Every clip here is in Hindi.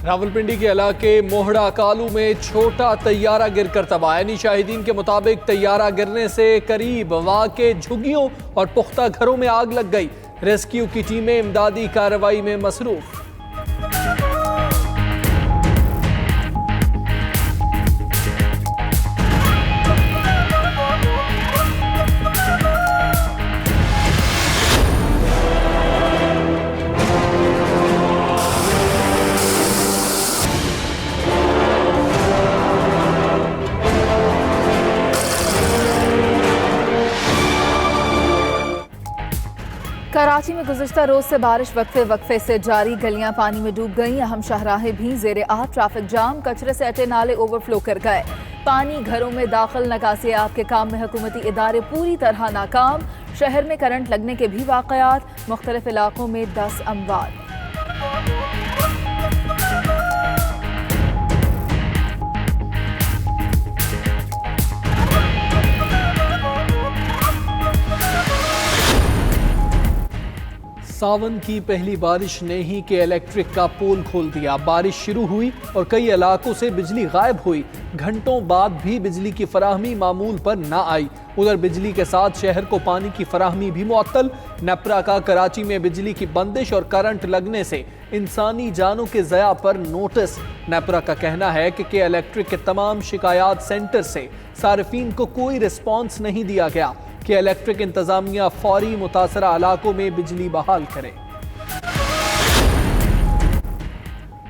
रावलपिंडी के इलाके मोहड़ा कालू में छोटा तैयारा गिरकर तबाह। यानी शाहिदीन के मुताबिक तैयारा गिरने से करीब वाक़े झुग्गियों और पुख्ता घरों में आग लग गई। रेस्क्यू की टीमें इमदादी कार्रवाई में मसरूफ। कराची में गुज़िश्ता रोज से बारिश वक्फे से जारी, गलियां पानी में डूब गईं, अहम शाहराहें भी ज़ेरे आब, ट्रैफिक जाम, कचरे से अटे नाले ओवरफ्लो कर गए। पानी घरों में दाखिल, निकासी आब के काम में हुकूमती इदारे पूरी तरह नाकाम। शहर में करंट लगने के भी वाक़यात, मुख्तलिफ इलाकों में 10 अमवात। सावन की पहली बारिश ने ही के इलेक्ट्रिक का पोल खोल दिया। बारिश शुरू हुई और कई इलाकों से बिजली गायब हुई। घंटों बाद भी बिजली की फराहमी मामूल पर ना आई। उधर बिजली के साथ शहर को पानी की फराहमी भी मुअत्तल। नेपरा का कराची में बिजली की बंदिश और करंट लगने से इंसानी जानों के ज़या पर नोटिस। नेपरा का कहना है कि इलेक्ट्रिक के तमाम शिकायत सेंटर से सार्फिन को कोई रिस्पॉन्स नहीं दिया गया कि इलेक्ट्रिक इंतजामिया फौरी मुतासरा इलाकों में बिजली बहाल करे।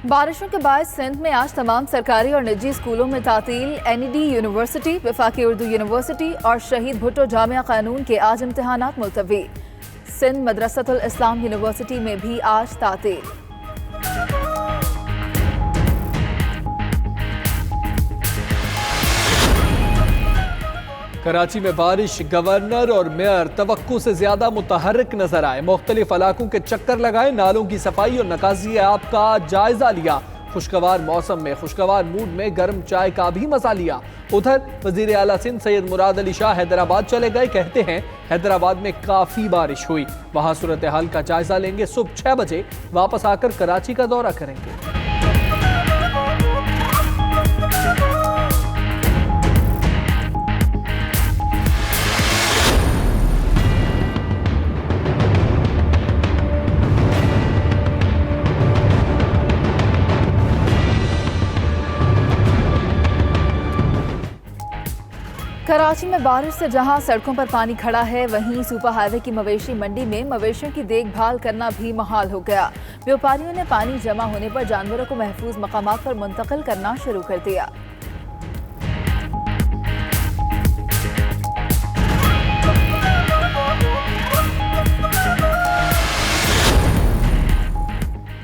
बारिशों के बाद सिंध में आज तमाम सरकारी और निजी स्कूलों में तातील। NED यूनिवर्सिटी, वफाकी उर्दू यूनिवर्सिटी और शहीद भुट्टो जामिया कानून के आज इम्तिहानात मुलतवी। सिंध मदरसतुल इस्लाम यूनिवर्सिटी में भी आज तातील। कराची में बारिश, गवर्नर और मेयर तवक्को से ज्यादा मुतहर्रिक नजर आए। मुख्तलिफ इलाकों के चक्कर लगाए, नालों की सफाई और नकासी आब का जायजा लिया। खुशगवार मौसम में खुशगवार मूड में गर्म चाय का भी मजा लिया। उधर वजीर आला सिंध सैयद मुराद अली शाह हैदराबाद चले गए। कहते हैं हैदराबाद में काफी बारिश हुई, वहां सूरत हाल का जायजा लेंगे। सुबह 6 बजे वापस आकर कराची का दौरा करेंगे। कराची में बारिश से जहां सड़कों पर पानी खड़ा है, वहीं सुपर हाईवे की मवेशी मंडी में मवेशियों की देखभाल करना भी मुहाल हो गया। व्यापारियों ने पानी जमा होने पर जानवरों को महफूज मकामात पर मुंतकिल करना शुरू कर दिया।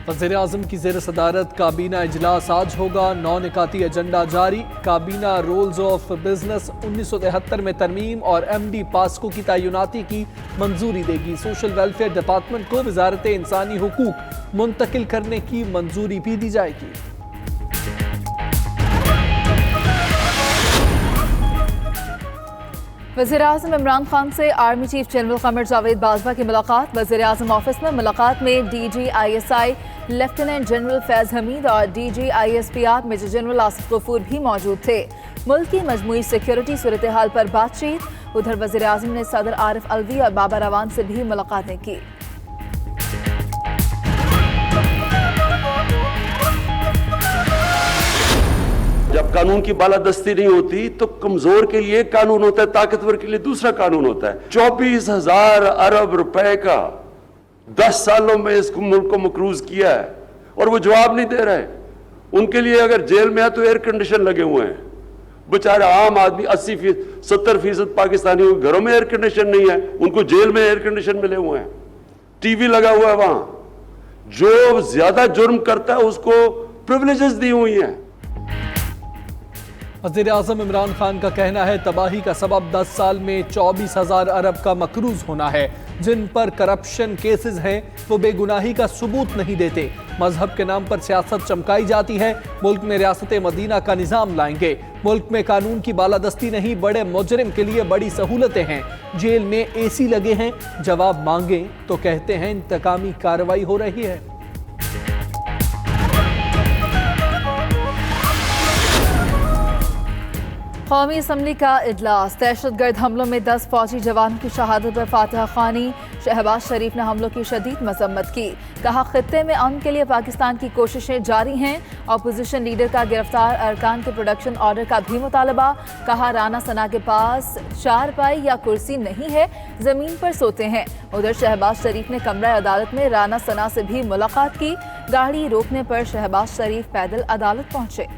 वज़ीर-ए-आज़म की ज़ेर सदारत काबीना इजलास आज होगा। 9 निकाती एजेंडा जारी। काबीना रूल्स ऑफ बिजनेस 1973 में तरमीम और MD पास्को की तैनाती की मंजूरी देगी। सोशल वेलफेयर डिपार्टमेंट को वजारत इंसानी हुकूक मुंतकिल करने की मंजूरी भी दी जाएगी। वज़ीर-ए-आज़म इमरान खान से army chief general Qamar Javed Bajwa की मुलाकात। वज़ीर-ए-आज़म ऑफिस में मुलाकात में DG ISI lieutenant general Faiz Hamid और DG ISPR major general Asif Ghafoor भी मौजूद थे। मुल्क की मजमूई सिक्योरिटी सूरत हाल पर बातचीत। उधर वज़ीर-ए-आज़म ने सदर आरिफ अलवी और बाबर रवान से भी मुलाकातें की। जब कानून की बालादस्ती नहीं होती तो कमजोर के लिए कानून होता है, ताकतवर के लिए दूसरा कानून होता है। 24,000 अरब रुपए का 10 सालों में इस मुल्क को मकरूज किया है और वो जवाब नहीं दे रहे। उनके लिए अगर जेल में है तो एयर कंडीशन लगे हुए हैं। बेचारे आम आदमी 70% पाकिस्तानियों के घरों में एयर कंडीशन नहीं है, उनको जेल में एयर कंडीशन मिले हुए हैं, टीवी लगा हुआ है। वहां जो ज्यादा जुर्म करता है उसको प्रिविलेजेस दी हुई हैं। वज़ीर-ए-आज़म इमरान खान का कहना है तबाही का सबब 10 साल में 24,000 अरब का मकरूज होना है। जिन पर करप्शन केसेस हैं वो बेगुनाही का सबूत नहीं देते। मजहब के नाम पर सियासत चमकाई जाती है। मुल्क में रियासत मदीना का निज़ाम लाएंगे। मुल्क में कानून की बालादस्ती नहीं, बड़े मुजरिम के लिए बड़ी सहूलतें हैं। जेल में AC लगे हैं, जवाब मांगे तो कहते हैं इंतकामी कार्रवाई हो रही है। कौमी असम्बली का इजलास। दहशतगर्द हमलों में 10 फौजी जवानों की शहादत पर फातह ख्वानी। शहबाज शरीफ ने हमलों की शदीद मजम्मत की। कहा खित्ते में अमन के लिए पाकिस्तान की कोशिशें जारी हैं। अपोजिशन लीडर का गिरफ्तार अरकान के प्रोडक्शन ऑर्डर का भी मुतालबा। कहा राना सना के पास चारपाई या कुर्सी नहीं है, जमीन पर सोते हैं। उधर शहबाज शरीफ ने कमरा अदालत में राना सना से भी मुलाकात की। गाड़ी रोकने पर शहबाज शरीफ पैदल अदालत पहुंचे।